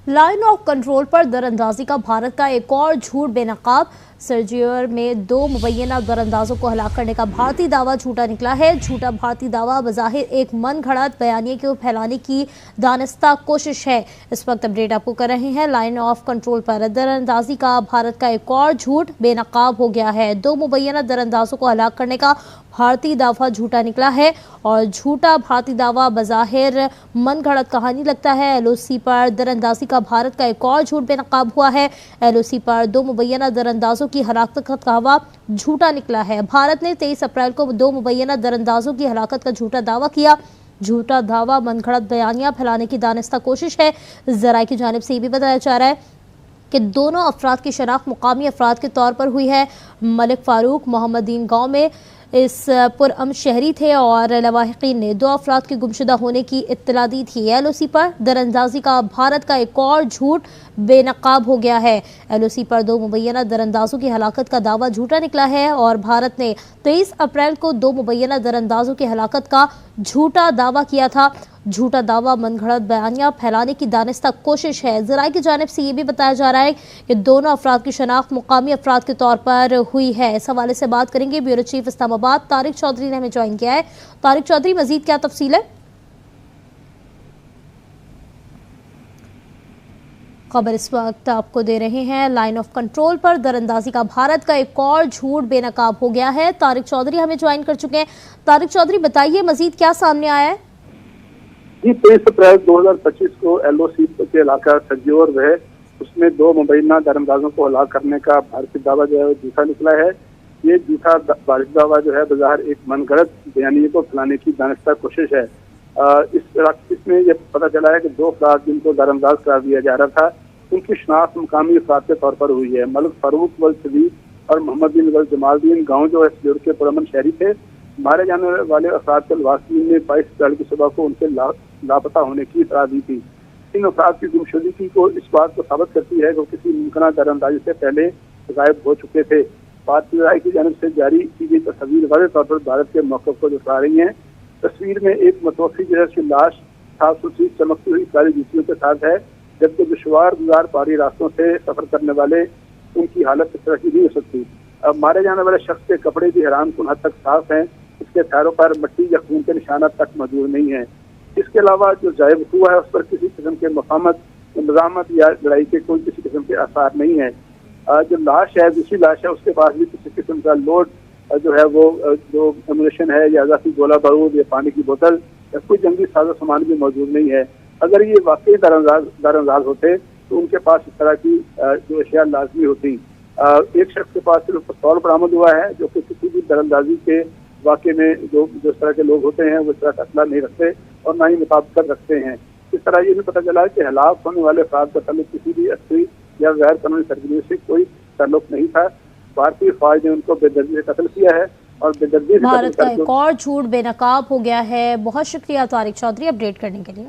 Line of control पर दरअंदाजी का भारत का एक और झूठ बेनकाब। सर्जियर में 2 मुबैना दरअंदाजों को हलाक करने का भारतीय दावा झूठा निकला है। झूठा भारतीय दावा बज़ाहिर एक मन घड़त बयानिए को फैलाने की दानिस्ता कोशिश है। इस वक्त अपडेट आपको कर रहे हैं। लाइन ऑफ कंट्रोल पर दरअंदाजी का भारत का एक और झूठ बेनकाब हो गया है। 2 मुबैना दरअंदाजों को हलाक करने का भारतीय दावा झूठा निकला है और झूठा भारतीय दावा बज़ाहिर मन घड़त कहानी लगता है। LOC पर दरअंदाजी का भारत का एक और झूठ बेनकाब हुआ है। LOC पर 2 मुबैना दरअंदाजों की हलाकत का दावा झूठा निकला है। भारत ने 23 अप्रैल को 2 मुबैना दरअंदाजों की हलाकत का झूठा दावा किया। झूठा दावा मनगढ़ंत बयानियां फैलाने की दानिस्ता कोशिश है। ज़राए की जानिब से ये भी बताया जा रहा है कि दोनों अफराद की शनाख्त मुकामी अफराद के तौर पर हुई है। मलिक फारूक मोहम्मदीन गांव में इस पुरअमन शहरी थे और लवाहिकीन ने 2 अफराद के गुमशुदा होने की इत्तला दी थी। LOC पर दरअंदाजी का भारत का एक और झूठ बेनकाब हो गया है। LOC पर 2 मुबैना दरअंदाजों की हलाकत का दावा झूठा निकला है और भारत ने 23 अप्रैल को 2 मुबैना दरअंदाजों की हलाकत का झूठा दावा किया था। झूठा दावा मनगढ़ंत बयानियां फैलाने की दानिस्ता कोशिश है। ज़राए की जानिब से ये भी बताया जा रहा है कि दोनों अफराद की शनाख्त मुकामी अफराद के तौर पर हुई है। इस हवाले से बात करेंगे ब्यूरो चीफ इस्लामाबाद तारिक चौधरी ने हमें ज्वाइन किया है। तारिक चौधरी, मजीद क्या तफसील है? खबर इस वक्त आपको दे रहे हैं। लाइन ऑफ कंट्रोल पर दरअंदाजी का भारत का एक और झूठ बेनकाब हो गया है। तारिक चौधरी हमें ज्वाइन कर चुके हैं। तारिक चौधरी, बताइए मजीद क्या सामने आया है? जी, 23 अप्रैल 2025 को LOC के इलाका सर्जियर है, उसमें 2 मुबैना दरअंदाजों को हलाक करने का भारतीय दावा जो है वो झूठा निकला है। ये झूठा भारतीय दावा जो है बज़ाहिर एक मनगढ़ंत बयानिए को फैलाने की दानिस्ता कोशिश है। इसमें यह पता चला है कि 2 अफराद जिनको दरअंदाज करार दिया जा रहा था, उनकी शनाख्त मुकामी अफराद के तौर पर हुई है। मलिक फारूक वल सदीक और मोहम्मदीन वल जमालदीन गाँव जो है सर्जियर के पुरअमन शहरी थे। मारे जाने वाले अफराद के लवाहिकीन ने 22 अप्रैल की सुबह को उनके लापता होने की इत्तला दी थी। इन अफराद की गुमशुदगी को इस बात को साबित करती है कि वो किसी मुमकिन दरअंदाजी से पहले गायब हो चुके थे। भारतीय ज़राए की जानिब से जारी की गई तस्वीर वाज़ेह तौर पर भारत के मौक़िफ़ को दिखा रही हैं। तस्वीर में एक मतवफ़ी जो है उसकी लाश साफ सुथरी चमकती हुई काली जूतियों के साथ है, जबकि दुश्वार गुजार पहाड़ी रास्तों से सफ़र करने वाले उनकी हालत इस तरह की नहीं हो सकती। अब मारे जाने वाले शख्स के कपड़े भी हैरानकुन हद तक साफ हैं। इसके पैरों पर मिट्टी या खून के निशानात तक मौजूद नहीं है। इसके अलावा जो जायब हुआ है उस पर किसी किस्म के मफामत, निजामत या लड़ाई के कोई किसी किस्म के आसार नहीं है। जो लाश है, दूसरी लाश है, उसके पास भी किसी किस्म का लोड जो है वो जो एमुनेशन है या इजाफी गोला बारूद या पानी की बोतल या कोई जंगी साजो सामान भी मौजूद नहीं है। अगर ये वाकई दरअंदाज होते तो उनके पास इस तरह की जो अशिया लाजमी होती। एक शख्स के पास सिर्फ पिस्तौल बरामद हुआ है, जो कि किसी भी दरअंदाजी के वाकई में जो इस तरह के लोग होते हैं वो इस तरह का असला नहीं रखते और ना ही मुताबिकत रखते हैं। इस तरह ये भी पता चला है कि हलाक होने वाले अफराद का ताल्लुक किसी भी अस्करी या गैर कानूनी सरगर्मी से कोई ताल्लुक नहीं था। भारतीय फौज ने उनको बेदर्दी से कत्ल किया है और बेदर्दी से भारत का एक और झूठ बेनकाब हो गया है। बहुत शुक्रिया तारिक चौधरी अपडेट करने के लिए।